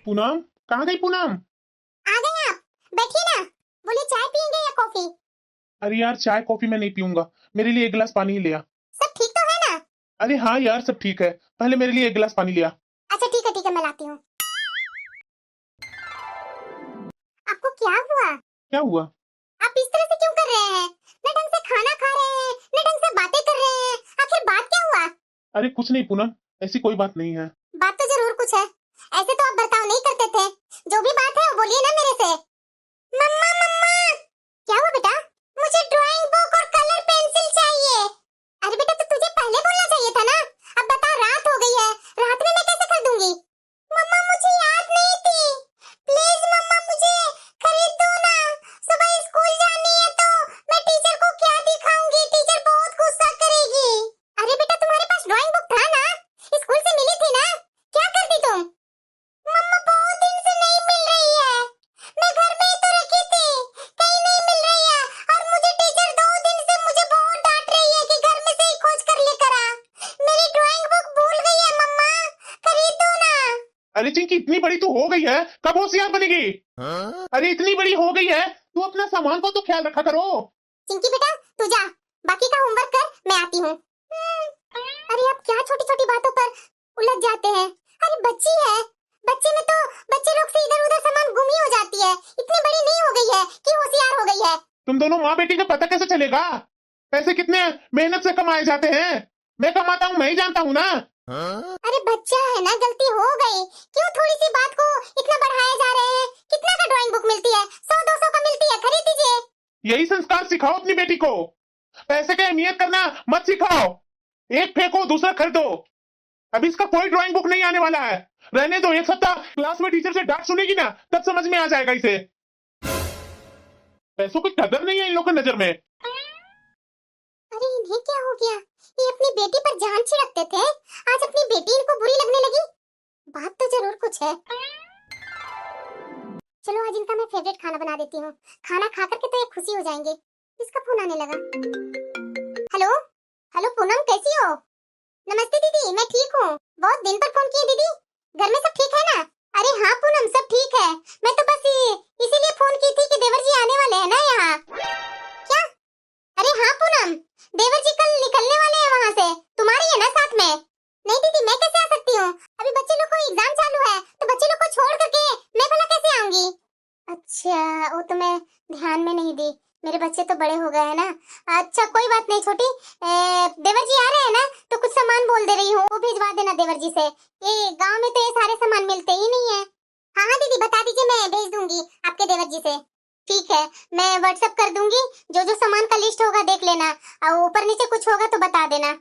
पूनम, कहाँ गई पूनम? आ गए आप। बैठिए ना। बोलिए, चाय पियेंगे या कॉफी? अरे यार, चाय कॉफी मैं नहीं पीऊंगा। मेरे लिए एक गिलास पानी ही ले आ। सब ठीक तो है ना? अरे हाँ यार, सब ठीक है। पहले मेरे लिए एक गिलास पानी ले आ। अच्छा ठीक है मैं लाती हूँ। आपको क्या हुआ? क्या हुआ? आप इस तरह से क्यों कर रहे हैं? न ढंग से खाना खा रहे हैं, न ढंग से बातें कर रहे हैं। आखिर बात क्या हुआ? अरे कुछ नहीं पूनम, ऐसी कोई बात नहीं है। बात तो जरूर कुछ है। ऐसे तो आप बर्ताव नहीं करते थे। जो भी बात है वो बोलिए ना मेरे से। मम्मा मम्मा। क्या हुआ बेटा? मुझे ड्राइंग बुक और कलर पेंसिल चाहिए। अरे बेटा, तो तुझे पहले बोलना चाहिए था ना। अब बता, रात हो गई है, रात में मैं कैसे कर दूंगी? मम्मा मुझे याद नहीं थी। प्लीज मम्मा, मुझे खरीद दो ना। सुबह स्कूल जानी है तो मैं टीचर को क्या दिखाऊंगी? टीचर बहुत गुस्सा करेगी। अरे बेटा, तुम्हारे पास ड्राइंग बुक था ना, स्कूल से मिली थी ना, क्या करती तुम? मम्मा बहुत दिन से नहीं मिल रही है। मैं घर में ही तो रखी थी, कहीं नहीं मिल रही है। और मुझे टीचर 2 दिन से मुझे बहुत डांट रही है कि घर में से ही खोज कर लेकर आ। मेरी ड्राइंग बुक भूल गई है मम्मा, खरीद दो ना। अरे चिंकी, इतनी बड़ी तो हो गई है, कब होशियार बनेगी? अरे इतनी बड़ी हो गई है, तू अपना सामान को तो ख्याल रखा करो। चिंकी बेटा, तू जा, बाकी का होमवर्क कर, मैं आती हूँ। अरे आप क्या छोटी छोटी बातों पर उलझ जाते हैं? अरे बच्ची है, बच्चे में तो बच्चे लोग से इधर उधर सामान गुम ही हो जाती है। इतनी बड़ी नहीं हो गई है कि होशियार हो गई है। तुम दोनों माँ बेटी का पता कैसे चलेगा? पैसे कितने मेहनत से कमाए जाते हैं। मैं कमाता हूँ, मैं ही जानता हूँ ना। अरे बच्चा है ना, गलती हो गई। क्यों थोड़ी सी बात को इतना बढ़ाए जा रहे हैं? कितना का ड्राइंग बुक मिलती है? 100-200 का मिलती है, खरीद दीजिए। यही संस्कार सिखाओ अपनी बेटी को। पैसे की अहमियत करना मत सिखाओ। एक फेंको दूसरा खरीदो। अभी इसका कोई ड्राइंग बुक नहीं आने वाला है। रहने दो, एक सप्ताह क्लास में टीचर से डांट सुनेगी ना, तब समझ में आ जाएगा इसे। पैसों की कदर नहीं है इन लोगों की नजर में। अरे इन्हें क्या हो गया? ये अपनी बेटी पर जान छिड़कते थे, आज अपनी बेटी इनको बुरी लगने लगी। बात तो जरूर कुछ है। चलो आज इनका मैं फेवरेट खाना बना देती हूँ। खाना खा करके तो ये खुशी हो जाएंगे। इसका फोन आने लगा। हेलो हेलो पूनम, कैसी हो? नमस्ते दीदी, मैं ठीक हूँ। बहुत दिन पर फोन किए दीदी। घर में सब ठीक है ना? अरे हाँ पूनम, सब ठीक है। मैं तो बस इसीलिए फोन की थी कि देवर जी आने वाले हैं ना यहाँ। क्या? अरे हाँ पूनम, देवर जी कल निकलने वाले हैं वहाँ से। तुम्हारी है ना साथ में? नहीं दीदी, मैं कैसे आ सकती हूँ? अभी बच्चे लोग को एग्जाम चालू है, तो बच्चे लोग को छोड़ करके मैं भला कैसे आऊंगी? अच्छा, वो तो मैं ध्यान में नहीं दी। मेरे बच्चे तो बड़े हो गए हैं ना। अच्छा कोई बात नहीं छोटी। देवर जी आ रहे हैं ना, तो कुछ सामान बोल दे रही हूँ, वो भिजवा देना देवर जी से। ये गांव में तो ये सारे सामान मिलते ही नहीं है। हाँ हाँ दीदी, बता दीजिए, मैं भेज दूंगी आपके देवर जी से। ठीक है, मैं व्हाट्सएप कर दूंगी। जो जो सामान का लिस्ट होगा देख लेना, और ऊपर नीचे कुछ होगा तो बता देना।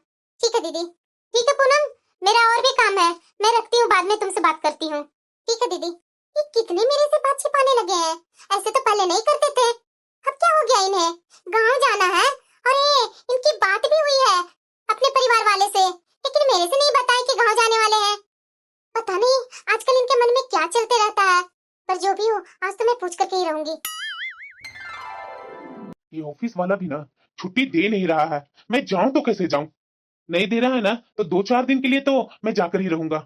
ठीक है दीदी। ठीक है पूनम, मेरा और भी काम है, मैं रखती हूँ, बाद में तुमसे बात करती हूँ। ठीक है दीदी। ये कितने मेरे से बात छिपाने लगे हैं? ऐसे तो पहले नहीं करते थे। अब क्या हो गया इन्हें? गांव जाना है और ये इनकी बात भी हुई है अपने परिवार वाले से, लेकिन मेरे से नहीं बताया कि गांव जाने वाले हैं। पता नहीं आजकल इनके मन में क्या चलते रहता है। पर जो भी हो, आज तो मैं पूछ करके ही रहूंगी। ये ऑफिस वाला भी ना छुट्टी दे नहीं रहा है। मैं जाऊं तो कैसे जाऊं? नहीं दे रहा है ना, तो 2-4 दिन के लिए तो मैं जाकर ही रहूंगा।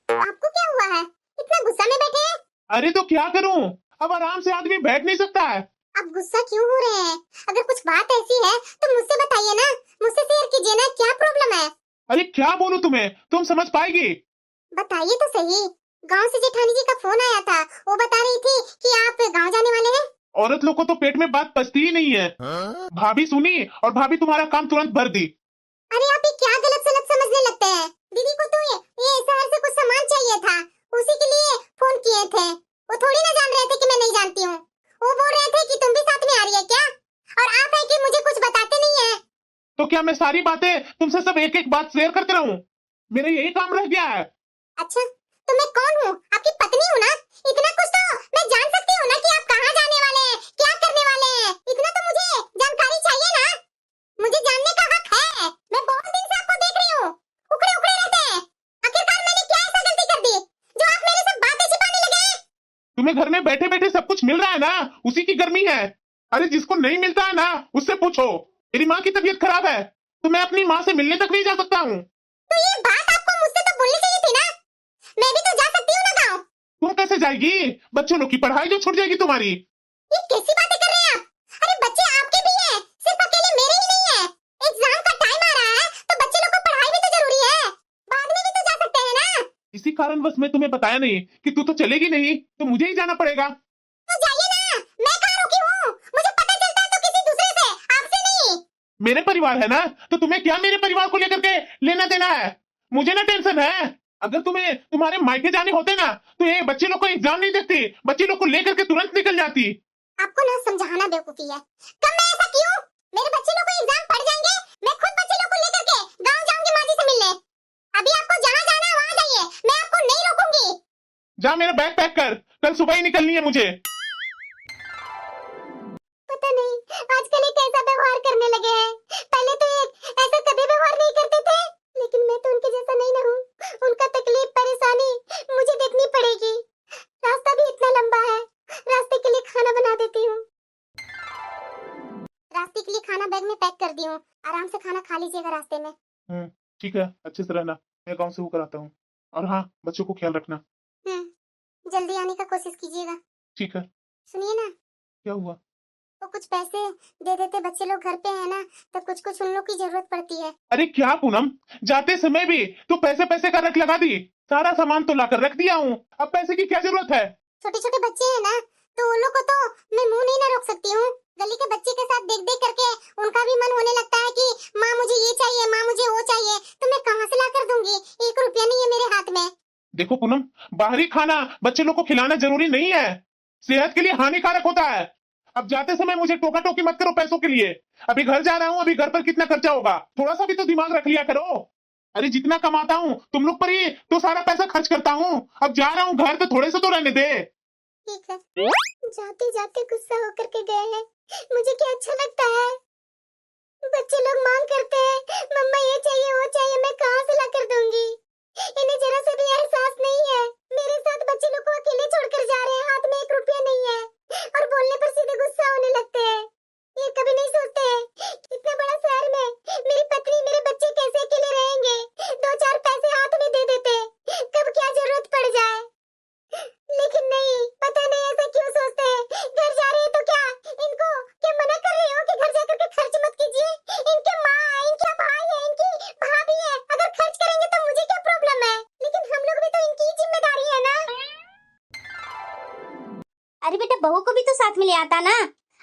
आपको क्या हुआ है? इतना गुस्सा में बैठे हैं? अरे तो क्या करूं, अब आराम से आदमी बैठ नहीं सकता है। आप गुस्सा क्यों हो रहे हैं? अगर कुछ बात ऐसी है तो मुझसे बताइए ना, मुझसे शेयर कीजिए ना, क्या प्रॉब्लम है? अरे क्या बोलूं तुम्हें, तुम समझ पाएगी? बताइए तो सही। गांव से जेठानी जी का फोन आया था, वो बता रही थी कि आप गांव जाने वाले हैं। औरत लोग को तो पेट में बात पचती ही नहीं है। भाभी सुनी और भाभी तुम्हारा काम तुरंत भर दी। अरे आप ये क्या गलत सलत समझने लगते हैं? दीदी को तो ये शहर से कुछ सामान चाहिए था, उसी के लिए फोन किए थे। वो थोड़ी ना जान रहे थे कि मैं नहीं जानती हूँ। वो बोल रहे थे कि तुम भी साथ में आ रही है क्या, और आप है कि मुझे कुछ बताते नहीं है। तो क्या मैं सारी बातें तुमसे सब एक एक बात शेयर करते रहूं? मेरा यही काम रह गया है। अच्छा, तो मैं कौन हूँ? आपकी पत्नी हूँ ना। इतना कुछ तो मैं जान सकती हूँ ना कि आप कहाँ जाने वाले हैं, क्या करने वाले हैं। इतना तो मुझे जानकारी चाहिए ना। मुझे जानने का हक है। मैं बहुत दिन से आपको देख रही हूँ, उखड़े उखड़े रहते हैं। आखिरकार मैंने क्या ऐसा गलती कर दी जो आप मेरे से बातें छिपाने लगे हैं? तुम्हें घर में बैठे बैठे सब कुछ मिल रहा है ना, उसी की गर्मी है। अरे जिसको नहीं मिलता है ना, उससे पूछो। मेरी माँ की तबीयत खराब है, तो मैं अपनी माँ से मिलने तक नहीं जा सकता हूँ। तो ये बात आपको मुझसे तो बोलनी चाहिए थी ना। मैं भी तो जा सकती हूँ ना गाँव। तुम कैसे जाएगी? बच्चों लोग की पढ़ाई जो छूट जाएगी तुम्हारी। ये कैसी बातें कर रहे हैं आप? अरे बच्चे आपके भी हैं, सिर्फ अकेले मेरे ही नहीं है। एग्जाम का टाइम आ रहा है तो बच्चे लोग को पढ़ाई भी तो जरूरी है, बाद में भी तो जा सकते हैं ना। इसी कारणवश मैं तुम्हें बताया नहीं कि तू तो चलेगी नहीं तो मुझे ही जाना पड़ेगा। तो जाइए ना, मैं कहाँ रोकी हूँ? मुझे पता चलता है तो किसी दूसरे से, आपसे नहीं। मेरे परिवार है ना, तो तुम्हें क्या मेरे परिवार को लेकर के लेना देना है? मुझे ना टेंशन है। अगर तुम्हें तुम्हारे मायके जाने होते ना तो ये बच्चे लोग को एग्जाम नहीं देती, बच्चे लोग को लेकर के तुरंत निकल जाती। आपको ना समझाना बेवकूफी है। कब मैं ऐसा क्यों? मेरे बच्चे लोग को एग्जाम पड़ जाएंगे, मैं खुद बच्चे लोग को लेकर के गांव जाऊंगी माँ जी से मिलने। अभी आपको जहाँ जाना है वहाँ जाइए, मैं आपको नहीं रोकूंगी। जा मेरा बैग पैक कर, कल सुबह ही निकलनी है मुझे। पता नहीं आजकल ये कैसा व्यवहार करने लगे हैं। पहले तो ये ऐसा कभी व्यवहार नहीं करते थे, लेकिन मैं तो उनके जैसा नहीं ना हूँ। उनका तकलीफ परेशानी मुझे देखनी पड़ेगी। रास्ता भी इतना लंबा है, रास्ते के लिए खाना बना देती हूँ। रास्ते के लिए खाना बैग में पैक कर दी हूँ, आराम से खाना खा लीजिएगा रास्ते में। ठीक है, अच्छे से रहना, मैं गाँव से वो कराता हूँ। और हाँ, बच्चों को ख्याल रखना। जल्दी आने का कोशिश कीजिएगा। ठीक है। सुनिए ना, क्या हुआ? वो कुछ पैसे दे देते, बच्चे लोग घर पे है ना, तो कुछ कुछ उन लोग की जरूरत पड़ती है। अरे क्या पूनम, जाते समय भी तो पैसे पैसे का रट लगा दी। सारा सामान तो लाकर रख दिया हूँ, अब पैसे की क्या जरूरत है? छोटे छोटे बच्चे हैं ना, तो उन लोग को तो मैं मुंह नहीं ना रोक सकती हूँ। गली के बच्चे के साथ देख देख करके उनका भी मन होने लगता है कि माँ मुझे ये चाहिए, माँ मुझे वो चाहिए, तो मैं कहाँ से ला कर दूंगी? 1 रुपया नहीं है मेरे हाथ में। देखो पूनम, बाहरी खाना बच्चे लोग को खिलाना जरूरी नहीं है, सेहत के लिए हानिकारक होता है। अब जाते समय मुझे टोका टोकी मत करो पैसों के लिए। अभी घर जा रहा हूँ, अभी घर पर कितना खर्चा होगा, थोड़ा सा भी तो दिमाग रख लिया करो। अरे जितना कमाता हूँ तुम लोग पर ही तो सारा पैसा खर्च करता हूँ। अब जा रहा हूँ घर, तो थोड़े से तो रहने दे। ठीक है, जाते जाते गुस्सा होकर के गए हैं, मुझे क्या अच्छा लगता है। बच्चे लोग मांग करते हैं, मम्मा ये चाहिए वो चाहिए, मैं कहाँ से ला कर दूंगी? इन्हें जरा सा भी एहसास नहीं है। मेरे साथ बच्चे लोग को अकेले छोड़कर जा रहे हैं, हाथ में 1 रुपया नहीं है, और बोलने पर सीधे गुस्सा होने लगते हैं। ये कभी नहीं सोचते हैं इतना बड़ा शहर में मेरी पत्नी मेरे बच्चे कैसे अकेले रहेंगे? 2-4 पैसे हाथ में दे देते, कब क्या जरूरत पड़ जाए। लेकिन नहीं, पता नहीं ऐसा क्यों सोचते हैं। घर जा रहे हैं तो क्या इनको क्या मना कर रहे हो कि घर जाकर के खर्च मत कीजिए? इनके माँ है, इनके भाई है, इनकी भाभी है, अगर खर्च करेंगे तो मुझे क्या प्रॉब्लम है? लेकिन हम लोग भी तो इनकी जिम्मेदारी है ना। अरे बेटा, बहू को भी तो साथ में ले आता ना,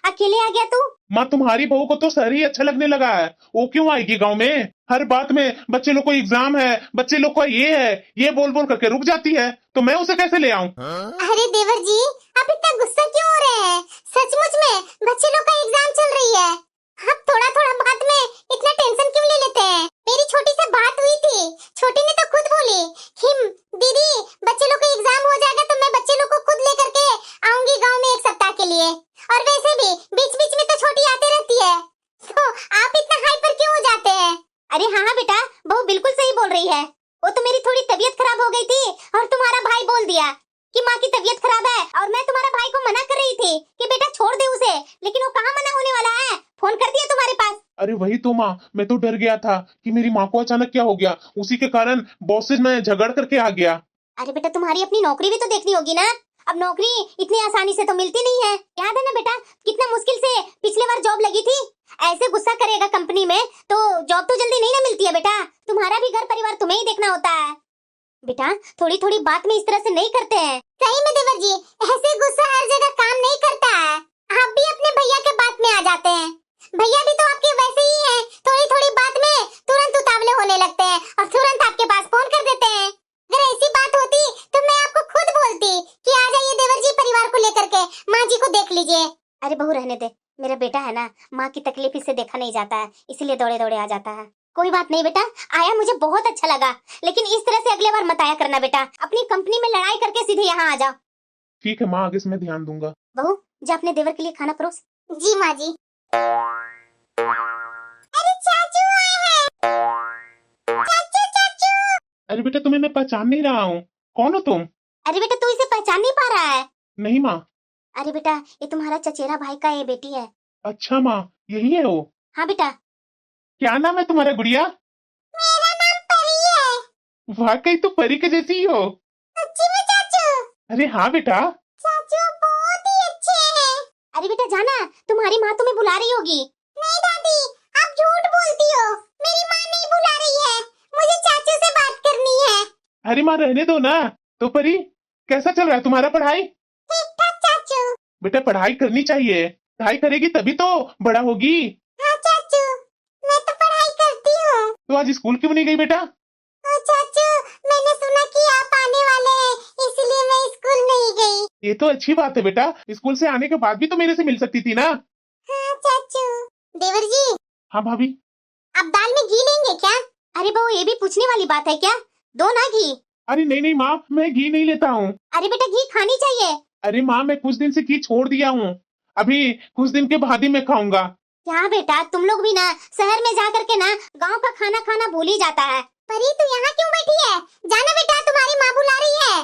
अकेले आ गया तू। माँ, तुम्हारी बहू को तो शहर ही अच्छा लगने लगा है, वो क्यों आएगी गांव में? हर बात में बच्चे लोग को एग्जाम है, बच्चे लोग को ये है, ये बोल बोल करके रुक जाती है, तो मैं उसे कैसे ले आऊं? अरे देवर जी, आप इतना गुस्सा क्यों हो रहे हैं? सचमुच में बच्चे लोग का एग्जाम चल रही है, आप थोड़ा थोड़ा बात में इतना टेंशन क्यों ले लेते हैं? मेरी छोटी से बात हुई थी, छोटी ने तो खुद बोली कि दीदी बच्चे लोग का एग्जाम हो जाएगा तो मैं बच्चे लोग को खुद लेकर के आऊंगी गांव में 1 सप्ताह के लिए। और वैसे भी बीच बीच में तो छोटी आती रहती है, तो आप इतना हाइपर क्यों हो जाते हैं? अरे हाँ हाँ बेटा, बहू बिल्कुल सही बोल रही है। वो तो मेरी थोड़ी तबीयत खराब हो गई थी और तुम्हारा भाई बोल दिया कि माँ की तबीयत खराब है, और मैं तुम्हारे भाई को मना कर रही थी कि बेटा छोड़ दे उसे, लेकिन वो कहाँ मना होने वाला है, फोन कर दिया तुम्हारे पास। अरे वही तो माँ, मैं तो डर गया था कि मेरी माँ को अचानक क्या हो गया, उसी के कारण बॉस से मैं झगड़ करके आ गया। अरे बेटा, तुम्हारी अपनी नौकरी भी तो देखनी होगी ना, अब नौकरी इतनी आसानी से तो मिलती नहीं है। याद है ना बेटा, कितना मुश्किल से पिछले बार जॉब लगी थी। ऐसे गुस्सा करेगा कंपनी में तो जॉब तो जल्दी नहीं ना मिलती है बेटा, तुम्हारा भी घर परिवार तुम्हें ही देखना होता है। बेटा थोड़ी थोड़ी बात में इस तरह से नहीं करते हैं। सही में देवर जी, ऐसे गुस्सा हर जगह काम नहीं करता है। आप भी अपने भैया के बात में आ जाते हैं, भैया भी तो आपके वैसे ही हैं, थोड़ी थोड़ी बात में तुरंत उतावले होने लगते हैं और तुरंत आपके पास फोन कर देते हैं। अगर ऐसी बात होती तो मैं आपको खुद बोलती कि आ जाइए देवर जी परिवार को लेकर के, माँ जी को देख लीजिए। अरे बहू रहने दे, मेरा बेटा है ना, माँ की तकलीफ इससे देखा नहीं जाता है, इसीलिए दौड़े दौड़े आ जाता है। कोई बात नहीं बेटा, आया मुझे बहुत अच्छा लगा, लेकिन इस तरह से अगले बार मत आया करना बेटा। अपनी कंपनी में लड़ाई करके सीधे यहाँ आ जाओ। ठीक है माँ, आगे से मैं ध्यान दूंगा। बहू जा अपने देवर के लिए खाना परोस। जी माँ जी। अरे चाचू आए हैं, चाचू चाचू। अरे बेटा, तुम्हें मैं पहचान नहीं रहा हूँ, कौन हो तुम? अरे बेटा, तू इसे पहचान नहीं पा रहा है? नहीं माँ। अरे बेटा, ये तुम्हारा चचेरा भाई का ये बेटी है। अच्छा माँ, यही है वो? हाँ बेटा। क्या नाम है तुम्हारा गुड़िया? मेरा नाम परी है। वाकई तो परी के जैसी ही हो। सच्ची में चाचू? अरे हाँ बेटा। चाचू बहुत ही अच्छे हैं। अरे बेटा जाना, तुम्हारी माँ तुम्हें बुला रही होगी। नहीं दादी, आप झूठ बोलती हो, मेरी माँ नहीं बुला रही है, मुझे चाचू से बात करनी है। अरे माँ रहने दो ना। तो परी, कैसा चल रहा है तुम्हारा पढ़ाई? ठीक ठाक चाचू। बेटा पढ़ाई करनी चाहिए, पढ़ाई करेगी तभी तो बड़ा होगी। हाँ चाचू, मैं तो पढ़ाई करती हूँ। तो आज स्कूल क्यों नहीं गई बेटा? चाचू, मैंने सुना कि आप आने वाले हैं, इसलिए मैं स्कूल नहीं गई। ये तो अच्छी बात है बेटा, स्कूल से आने के बाद भी तो मेरे से मिल सकती थी ना। हाँ चाचू। देवर जी, हाँ भाभी। आप दाल में घी लेंगे क्या? अरे बहू, ये भी पूछने वाली बात है क्या? दो ना घी। अरे नहीं नहीं माँ, मैं घी नहीं लेता हूँ। अरे बेटा घी खानी चाहिए। अरे माँ मैं कुछ दिन से घी छोड़ दिया हूँ, अभी कुछ दिन के बाद ही मैं खाऊंगा। क्या बेटा, तुम लोग भी ना शहर में जा करके ना गांव का खाना खाना भूल ही जाता है। परी तू यहाँ क्यों बैठी है? जाना बेटा, तुम्हारी माँ बुला रही है।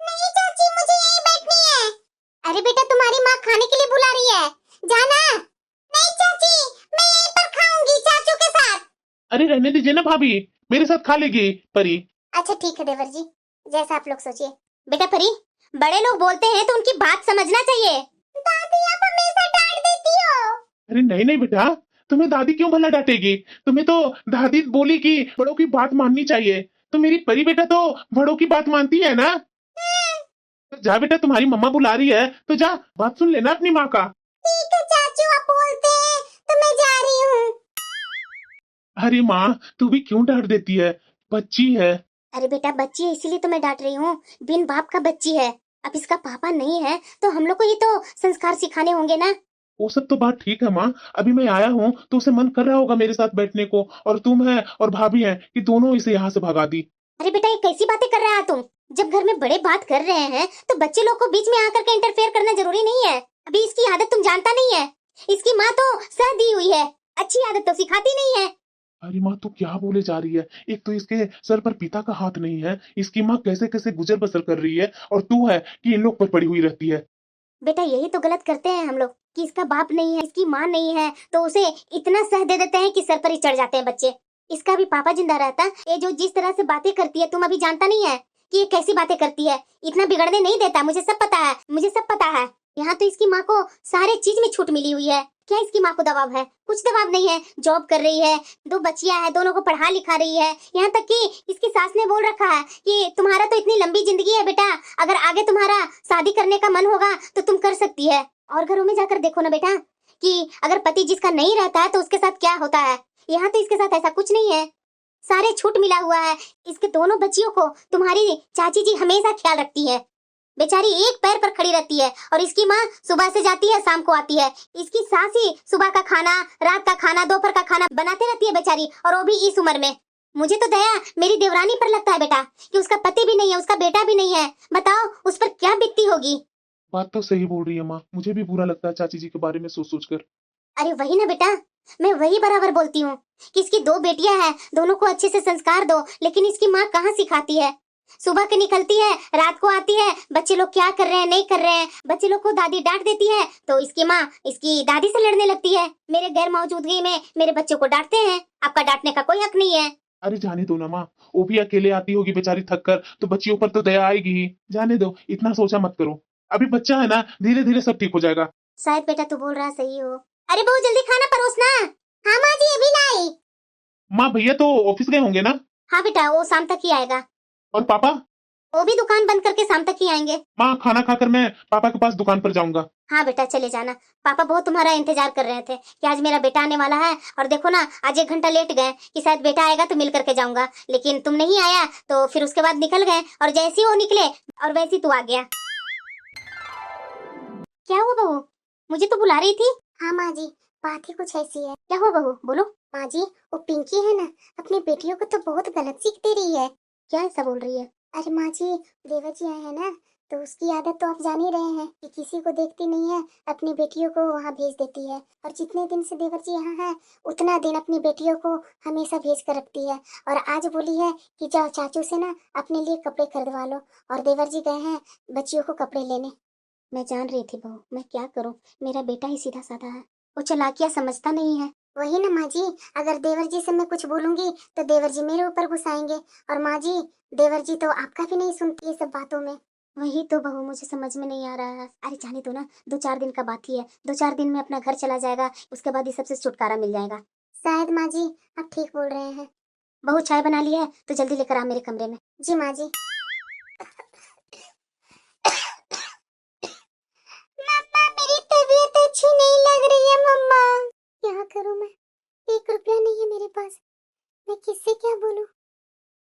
नहीं चाची, मुझे यहीं बैठनी है। अरे बेटा, तुम्हारी माँ खाने के लिए बुला रही है, जाना। नहीं चाची, मैं यहीं पर खाऊंगी चाचू के साथ। अरे रहने दीजिए ना भाभी, मेरे साथ खा लेगी परी। अच्छा ठीक है देवर जी, जैसा आप लोग सोचिए। बेटा परी, बड़े लोग बोलते हैं तो उनकी बात समझना चाहिए। दादी आप हमेशा डांट देती हो। अरे नहीं नहीं बेटा, तुम्हें दादी क्यों भला डांटेगी? तुम्हें तो दादी बोली कि बड़ों की बात माननी चाहिए, तो मेरी परी बेटा तो बड़ों की बात मानती है ना। तो जा बेटा, तुम्हारी मम्मा बुला रही है तो जा बात सुन लेना अपनी माँ का। ठीक है चाचू, आप बोलते हैं तो मैं जा रही हूँ। अरे माँ तू भी क्यों डांट देती है, बच्ची है। अरे बेटा बच्ची है इसीलिए तो मैं डांट रही हूँ, बिन बाप का बच्ची है। अब इसका पापा नहीं है तो हम लोग को ये तो संस्कार सिखाने होंगे ना। वो सब तो बात ठीक है माँ, अभी मैं आया हूँ तो उसे मन कर रहा होगा मेरे साथ बैठने को, और तुम है और भाभी है कि दोनों इसे यहाँ से भगा दी। अरे बेटा ये कैसी बातें कर रहा है तुम? जब घर में बड़े बात कर रहे हैं तो बच्चे लोग को बीच में आकर के इंटरफेयर करना जरूरी नहीं है। अभी इसकी आदत तुम जानता नहीं है, इसकी माँ तो सह दी हुई है, अच्छी आदत तो सिखाती नहीं है। अरे माँ तू क्या बोले जा रही है? एक तो इसके सर पर पिता का हाथ नहीं है, इसकी माँ कैसे कैसे गुजर बसर कर रही है, और तू है कि इन लोग पर पड़ी हुई रहती है। बेटा यही तो गलत करते हैं हम लोग कि इसका बाप नहीं है, इसकी माँ नहीं है, तो उसे इतना सह दे देते हैं कि सर पर ही चढ़ जाते हैं बच्चे। इसका भी पापा जिंदा रहता, ये जो जिस तरह से बातें करती है तुम अभी जानता नहीं है कि ये कैसी बातें करती है। इतना बिगड़ने नहीं देता, मुझे सब पता है, मुझे सब पता है। यहाँ तो इसकी माँ को सारे चीज में छूट मिली हुई है। क्या इसकी माँ को दबाव है? कुछ दबाव नहीं है, जॉब कर रही है, दो बच्चियां हैं, दोनों को पढ़ा लिखा रही है। यहाँ तक कि इसकी सास ने बोल रखा है कि तुम्हारा तो इतनी लंबी जिंदगी है बेटा, अगर आगे तुम्हारा शादी करने का मन होगा तो तुम कर सकती है। और घरों में जाकर देखो ना बेटा कि अगर पति जिसका नहीं रहता है तो उसके साथ क्या होता है। यहाँ तो इसके साथ ऐसा कुछ नहीं है, सारे छूट मिला हुआ है। इसके दोनों बच्चियों को तुम्हारी चाची जी हमेशा ख्याल रखती है, बेचारी एक पैर पर खड़ी रहती है। और इसकी माँ सुबह से जाती है शाम को आती है, इसकी सास ही सुबह का खाना, रात का खाना, दोपहर का खाना बनाते रहती है बेचारी, और वो भी इस उम्र में। मुझे तो दया मेरी देवरानी पर लगता है बेटा कि उसका पति भी नहीं है, उसका बेटा भी नहीं है। बताओ उस पर क्या बीतती होगी। बात तो सही बोल रही है माँ, मुझे भी बुरा लगता है चाची जी के बारे में सोच सोच कर। अरे वही ना बेटा, मैं वही बराबर बोलती हूँ कि इसकी दो बेटियां हैं, दोनों को अच्छे से संस्कार दो, लेकिन इसकी माँ कहाँ सिखाती है। सुबह के निकलती है, रात को आती है, बच्चे लोग क्या कर रहे हैं नहीं कर रहे हैं, बच्चे लोग को दादी डांट देती है तो इसकी माँ इसकी दादी से लड़ने लगती है। मेरे गैर मौजूदगी में मेरे बच्चों को डांटते हैं, आपका डांटने का कोई हक नहीं है। अरे जाने दो ना माँ, वो भी अकेले आती होगी बेचारी थक कर, तो बच्चियों पर तो दया आएगी ही। जाने दो, इतना सोचा मत करो, अभी बच्चा है ना, धीरे धीरे सब ठीक हो जाएगा। शायद बेटा तू बोल रहा सही हो। अरे बहुत जल्दी खाना परोसना। हाँ माँ जी अभी लाई। माँ भैया तो ऑफिस गए होंगे ना? हाँ बेटा वो शाम तक ही आएगा। और पापा? वो भी दुकान बंद करके शाम तक ही आएंगे। माँ खाना खाकर मैं पापा के पास दुकान पर जाऊंगा। हाँ बेटा चले जाना, पापा बहुत तुम्हारा इंतजार कर रहे थे कि आज मेरा बेटा आने वाला है। और देखो ना आज 1 घंटा लेट गए कि शायद बेटा आएगा तो मिल करके जाऊंगा, लेकिन तुम नहीं आया तो फिर उसके बाद निकल गए, और जैसे ही वो निकले और वैसे ही तू आ गया। क्या हुआ बहू, मुझे तो बुला रही थी। हाँ माँ जी, बात ही कुछ ऐसी है। क्या हुआ बहू बोलो। माँ जी वो पिंकी है ना, अपनी बेटियों को तो बहुत गलत सीख दे रही है। क्या ऐसा बोल रही है? अरे माँ जी देवर जी आए हैं ना, तो उसकी आदत तो आप जान ही रहे हैं कि किसी को देखती नहीं है, अपनी बेटियों को वहाँ भेज देती है। और जितने दिन से देवर जी यहाँ है उतना दिन अपनी बेटियों को हमेशा भेज कर रखती है। और आज बोली है कि जाओ चाचू से ना अपने लिए कपड़े खरीदवा लो, और देवर जी गए हैं बच्चियों को कपड़े लेने। मैं जान रही थी बहू, मैं क्या करूं, मेरा बेटा ही सीधा साधा है, वो चालाकियां समझता नहीं है। वही ना माँ जी, अगर देवर जी से मैं कुछ बोलूंगी तो देवर जी मेरे ऊपर गुस्साएंगे, और माँ जी देवर जी तो आपका भी नहीं सुनती ये सब बातों में। वही तो बहू, मुझे समझ में नहीं आ रहा है। अरे जाने दो ना, 2-4 दिन का बात ही है। 2-4 दिन में अपना घर चला जाएगा, उसके बाद ये सबसे छुटकारा मिल जाएगा। शायद माँ जी आप ठीक बोल रहे हैं। बहू चाय बना ली है तो जल्दी लेकर आ मेरे कमरे में। जी माँ जी। मम्मा मेरी तबीयत अच्छी नहीं लग रही है मम्मा। क्या करूं मैं, 1 रुपया नहीं है मेरे पास। मैं किससे क्या बोलूं?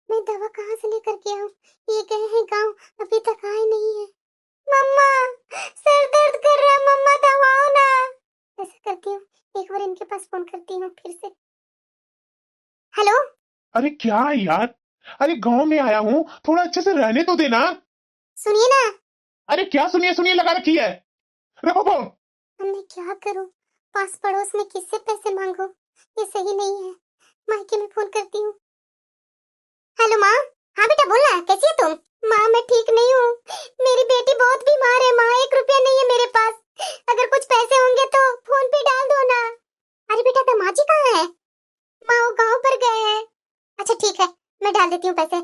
मैं दवा कहाँ से लेकर के आऊं? ये गए हैं गांव, अभी तक आए नहीं है। मम्मा सर दर्द कर रहा है मम्मा, दबाओ ना। ऐसा करती हूँ, एक बार इनके पास फोन करती हूँ फिर से। हेलो। अरे क्या है यार, अरे गांव में आया हूँ, थोड़ा अच्छे से रहने तो देना। सुनिए ना। अरे क्या सुनिए सुनिए लगा रखी है, रखो फोन। अब मैं क्या करूं, पास पड़ोस में किससे पैसे मांगूं? ये सही नहीं है। मायके में फोन करती हूँ। हेलो माँ। हाँ बेटा बोलना, कैसी है तुम? माँ मैं ठीक नहीं हूँ, मेरी बेटी बहुत बीमार है माँ, 1 रुपया नहीं है मेरे पास। अगर कुछ पैसे होंगे तो फोन पे डाल दो ना। अरे बेटा दामाद जी कहाँ है? माँ वो गांव पर गए हैं। अच्छा ठीक है, मैं डाल देती हूँ पैसे।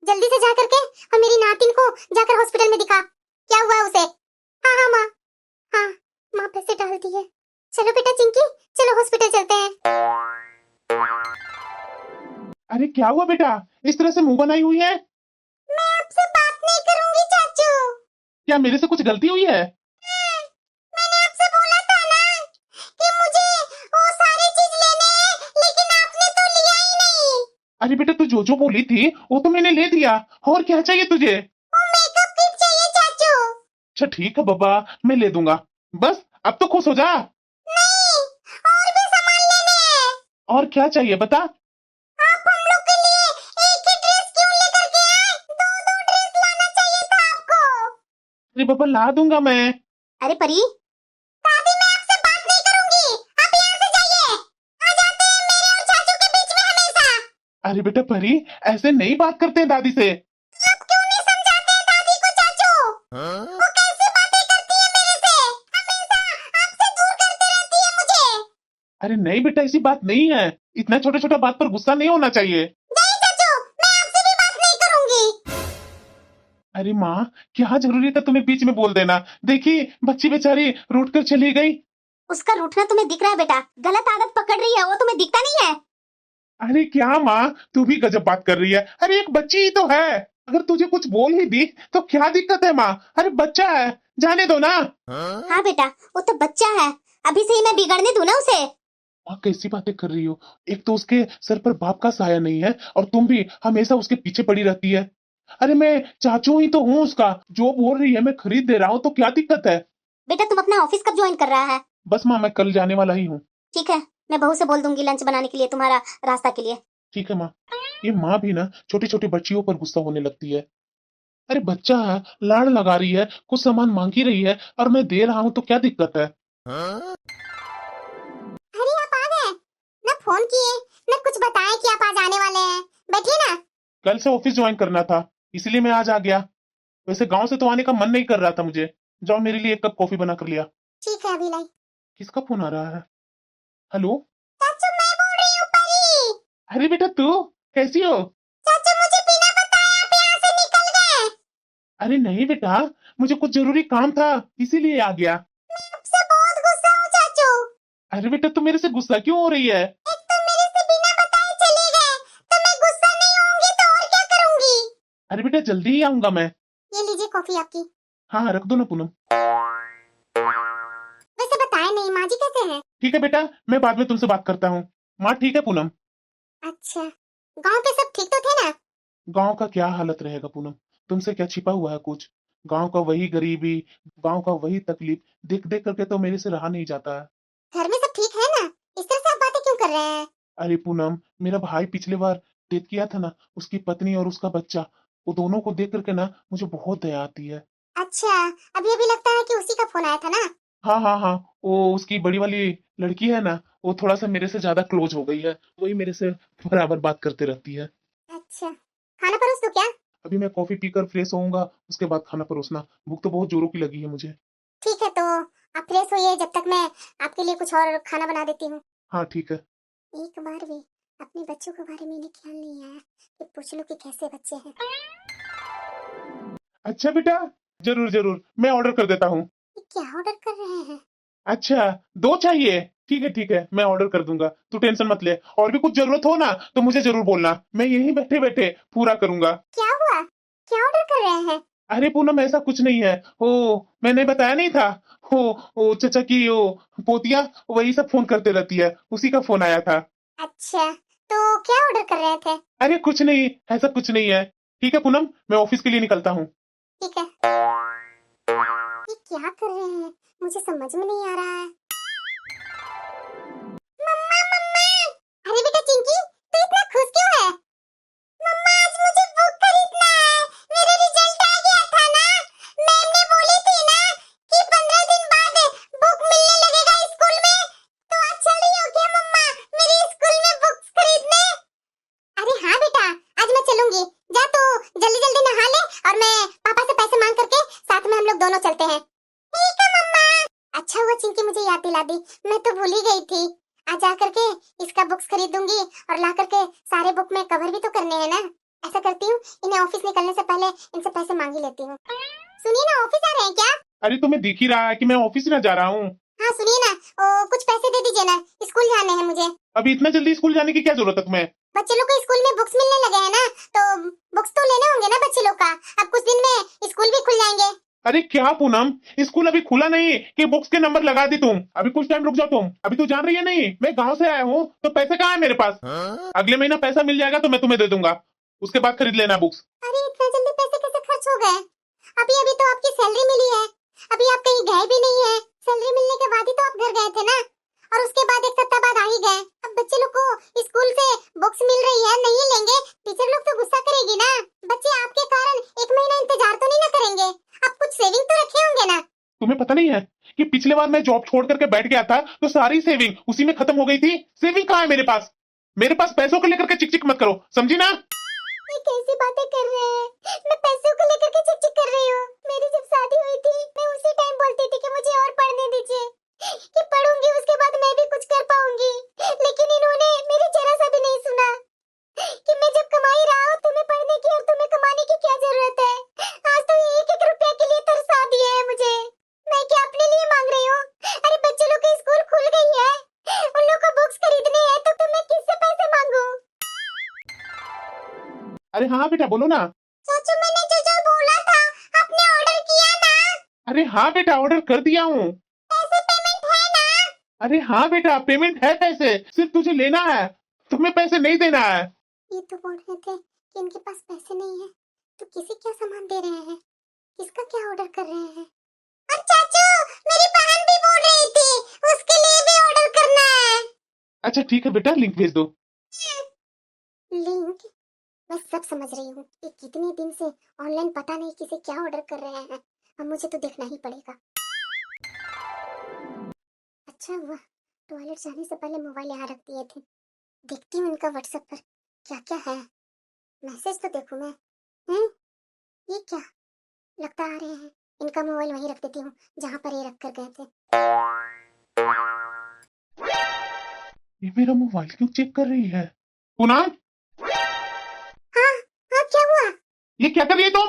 जल्दी से जा करके और मेरी नातिन को जाकर हॉस्पिटल में दिखा, क्या हुआ है उसे? हाँ हाँ माँ। हाँ माँ पैसे डाल दिए। चलो बेटा चिंकी, चलो हॉस्पिटल चलते हैं। अरे क्या हुआ बेटा, इस तरह से मुंह बनाई हुई है? मैं आपसे बात नहीं करूंगी चाचू। क्या मेरे से कुछ गलती हुई है? मैंने आपसे बोला था ना कि मुझे वो सारी चीज लेने हैं, लेकिन आपने तो लिया ही नहीं। अरे बेटा तू जो जो बोली थी वो तो मैंने ले दिया, और क्या चाहिए तुझे? वो मेकअप किट चाहिए चाचू। अच्छा ठीक है बाबा, मैं ले दूंगा। बस अब तो खुश हो जा। नहीं, और भी सामान लेने हैं। और क्या चाहिए बता? आप हम लोग के लिए एक ही ड्रेस क्यों लेकर के आए? दो दो ड्रेस लाना चाहिए था आपको। अरे बाबा ला दूंगा मैं। अरे परी, दादी मैं आपसे बात नहीं करूंगी, आप यहाँ से जाइए। आ जाते हैं मेरे और चाचू के बीच में हमेशा। अरे बेटा परी, ऐसे नहीं बात करते हैं दादी से। आप क्यों नहीं समझाते हैं दादी को चाचू? वो कैसी बातें करती है मेरे से, हमेशा आपसे दूर करते रहती है मुझे। अरे नहीं बेटा ऐसी बात नहीं है, इतना छोटा छोटा बात पर गुस्सा नहीं होना चाहिए। नहीं चाचू, मैं आपसे भी बात नहीं करूंगी। अरे माँ, क्या जरूरी था तुम्हें बीच में बोल देना? देखी बच्ची बेचारी रूठ कर चली गई। उसका रूठना तुम्हें दिख रहा है बेटा, गलत आदत पकड़ रही है, वो तुम्हें दिखता नहीं है। अरे क्या माँ, तू भी गजब बात कर रही है। अरे एक बच्ची ही तो है, अगर तुझे कुछ बोल ही दी तो क्या दिक्कत है माँ? अरे बच्चा है, जाने दो ना। हाँ बेटा, वो तो बच्चा है, अभी से ही मैं बिगड़ने दूं ना उसे। माँ कैसी बातें कर रही हो? एक तो उसके सर पर बाप का साया नहीं है, और तुम भी हमेशा उसके पीछे पड़ी रहती है। अरे मैं चाचू ही तो हूँ उसका, जो बोल रही है मैं खरीद दे रहा हूँ, तो क्या दिक्कत है? बेटा तुम अपना ऑफिस कब ज्वाइन कर रहा है? बस माँ मैं कल जाने वाला ही हूँ। ठीक है, मैं बहू से बोल दूंगी लंच बनाने के लिए, तुम्हारा रास्ता के लिए। ठीक है माँ। ये माँ भी ना छोटी छोटी बच्चियों पर गुस्सा होने लगती है। अरे बच्चा है, लाड़ लगा रही है, कुछ सामान मांग ही रही है, और मैं दे रहा हूँ तो क्या दिक्कत है? अरे आप आ गए, ना फोन किए ना कुछ बताएं कि आप आज आने वाले हैं। बैठिए ना। कल से ऑफिस ज्वाइन करना था, इसलिए मैं आज आ गया। वैसे गांव से तो आने का मन नहीं कर रहा था मुझे। जाओ मेरे लिए 1 कप कॉफी बना कर लिया। ठीक है अभी लाई। किसका फोन आ रहा है? हेलो। चाचू मैं बोल रही हूँ परी। अरे बेटा तू कैसी हो? चाचू मुझे बिना बताए आप यहाँ से निकल गए। अरे नहीं बेटा, मुझे कुछ जरूरी काम था, इसीलिए आ गया। आपसे बहुत गुस्सा हूँ चाचू। अरे बेटा तू मेरे से गुस्सा क्यों हो रही है? एक तो मेरे से बिना बताए चले गए, तो मैं गुस्सा नहीं होंगी तो और क्या करूंगी? अरे बेटा जल्दी ही आऊंगा मैं। ये लीजिए कॉफी आपकी। हाँ हाँ, रख दो ना पूनम। वैसे बताए नहीं माँ जी कैसे हैं? ठीक है बेटा, मैं बाद में तुमसे बात करता हूँ। माँ ठीक है पूनम? अच्छा, गांव पे सब ठीक तो थे ना? गांव का क्या हालत रहेगा पूनम, तुमसे क्या छिपा हुआ है कुछ? गांव का वही गरीबी, गांव का वही तकलीफ देख देख करके तो मेरे से रहा नहीं जाता है। घर में सब ठीक है ना? इस तरह से आप बातें क्यों कर रहे हैं? अरे पूनम, मेरा भाई पिछले बार डेथ किया था ना, उसकी पत्नी और उसका बच्चा, वो दोनों को देख करके ना मुझे बहुत दया आती है। अच्छा, अभी अभी लगता है कि उसी का फोन आया था ना? हाँ हाँ हाँ, वो उसकी बड़ी वाली लड़की है ना, वो थोड़ा सा मेरे से ज्यादा क्लोज हो गई है, वही मेरे से बराबर बात करते रहती है। अच्छा, खाना परोस दो क्या? अभी मैं कॉफी पीकर फ्रेश होऊंगा, उसके बाद खाना परोसना। भूख तो बहुत जोरों की लगी है मुझे। ठीक है तो आप फ्रेश होइए, जब तक मैं आपके लिए कुछ और खाना बना देती हूँ। हाँ ठीक है। एक बार भी अपने बच्चों के बारे में इन्हें ख्याल नहीं आया कि पूछ लो कि कैसे बच्चे हैं। अच्छा बेटा, जरूर जरूर, मैं ऑर्डर कर देता हूँ। ये क्या ऑर्डर कर रहे हैं? अच्छा, 2 चाहिए? ठीक है, मैं ऑर्डर कर दूंगा, तू टेंशन मत ले। और भी कुछ जरूरत हो ना तो मुझे जरूर बोलना, मैं यहीं बैठे बैठे पूरा करूंगा। क्या हुआ? क्या ऑर्डर कर रहे हैं? अरे पूनम, ऐसा कुछ नहीं है। ओ, मैंने बताया नहीं था। ओ चाचा की ओ पोतिया वही सब फोन करते रहती है, उसी का फोन आया था। अच्छा, तो क्या ऑर्डर कर रहे थे? अरे कुछ नहीं, ऐसा कुछ नहीं है। ठीक है पूनम, मैं ऑफिस के लिए निकलता हूँ। ठीक है। ये क्या कर रहे हैं? मुझे समझ में नहीं आ रहा है। मम्मा मम्मा! अरे बेटा चिंकी, तू इतना खुश क्यों है? मम्मा आज मुझे बुक खरीदना है। मेरा रिजल्ट आ गया था ना। मैम ने बोली थी ना कि 15 दिन बाद बुक मिलने लगेगा स्कूल में। तो आज चली हो क्या मम्मा मेरे स्कूल में बुक्स खरीदने? अरे हाँ बेटा, आज मैं चलूंगी। जा तू जल्दी जल्दी नहा ले और मैं पापा से पैसे मांग करके साथ में हम लोग दोनों चलते हैं। ठीक है मम्मा। अच्छा हुआ चिंकी मुझे याद दिला दी, मैं तो भूल ही गई थी। आज जा करके इसका बुक्स खरीदूंगी और ला करके सारे बुक में कवर भी तो करने हैं ना। ऐसा करती हूँ, इन्हें ऑफिस निकलने से पहले इनसे पैसे मांग ही लेती हूँ। सुनिए ना, ऑफिस आ रहे हैं क्या? अरे तुम्हें दिख ही रहा है कि मैं ऑफिस ना जा रहा हूँ। हाँ सुनिए ना, कुछ पैसे दे दीजिए ना, स्कूल जाने हैं मुझे। अभी इतना जल्दी स्कूल जाने की क्या जरूरत है तुम्हें? बच्चे लोग को स्कूल में बुक्स मिलने लगे हैं ना, तो बुक्स तो लेने होंगे ना बच्चे लोग का। अब कुछ दिन में स्कूल भी खुल जाएंगे। अरे क्या पूनम, स्कूल अभी खुला नहीं कि बुक्स के नंबर लगा दी तुम? अभी कुछ टाइम रुक जाओ तुम। अभी तो जान रही है नहीं, मैं गांव से आया हूँ तो पैसे कहाँ है मेरे पास? अगले महीना पैसा मिल जाएगा तो मैं तुम्हें दे दूंगा, उसके बाद खरीद लेना बुक्स। अरे इतना जल्दी पैसे कैसे खर्च हो गए? अभी अभी तो आपकी सैलरी मिली है, अभी आप कहीं गए भी नहीं है। सैलरी मिलने के बाद ही तो आप घर गए थे ना, और उसके बाद एक सप्ताह बाद आ ही गए। अब बच्चे लोग को स्कूल से बुक्स मिल रही है, नहीं लेंगे टीचर लोग तो गुस्सा करेगी ना। बच्चे आपके कारण एक महीना इंतजार तो नहीं ना करेंगे? आप कुछ सेविंग तो रखे होंगे ना? तुम्हें पता नहीं है कि पिछले बार मैं जॉब छोड़ करके बैठ गया था तो सारी सेविंग उसी में खत्म हो गई थी। सेविंग कहाँ है मेरे पास? मेरे पास पैसों को लेकर के चिक चिक मत करो, समझी ना? ये कैसी बातें कर रहे हैं? मैं पैसों को लेकर के चिक-चिक कर रही हूँ? मेरी जब शादी हुई थी मैं उसी टाइम बोलती थी कि मुझे और पढ़ने दीजिए, कि पढ़ूंगी उसके बाद मैं भी कुछ कर पाऊंगी। लेकिन इन्होंने मेरी जरा सा भी नहीं सुना कि मैं जब कमा ही रहा हूँ तुम्हें पढ़ने की और तुम्हें कमाने की क्या जरूरत है। आज तो ये एक एक रुपया के लिए तरसा दिए हैं मुझे। मैं क्या अपने लिए मांग रही हूँ? अरे बच्चे लोग की स्कूल खुल गई है, उन लोग को बुक्स खरीदने हैं, तो मैं किससे पैसे मांगू? अरे हाँ बेटा बोलो ना। चाचू मैंने जो बोला था आपने ऑर्डर किया ना? अरे हाँ बेटा, ऑर्डर कर दिया हूँ। पैसे पेमेंट है ना? अरे हाँ बेटा, पेमेंट है, पैसे सिर्फ तुझे लेना है, तुम्हें पैसे नहीं देना है। ये तो बोल रहे थे कि इनके पास पैसे नहीं है, तो किसी क्या सामान दे रहे हैं, किसका क्या ऑर्डर कर रहे हैं? और चाचू मेरी बहन भी बोल रही थी उसके लिए भी ऑर्डर करना है। अच्छा ठीक है बेटा, लिंक भेज दो। लिंक? मैं सब समझ रही हूँ कि कितने दिन से ऑनलाइन पता नहीं किसे क्या ऑर्डर कर रहे हैं। अब मुझे तो देखना ही पड़ेगा। अच्छा हुआ टॉयलेट जाने से पहले मोबाइल यहाँ रख दिए थे। देखती हूँ इनका व्हाट्सएप पर क्या क्या है, मैसेज तो देखूं मैं। ये क्या, लगता आ रहे हैं। इनका मोबाइल वहीं रख देती हूँ जहाँ पर ये रख कर गए थे। ये मेरा मोबाइल क्यों चेक कर रही है? पूनम, हाँ हाँ क्या हुआ? ये क्या कर रही है तुम?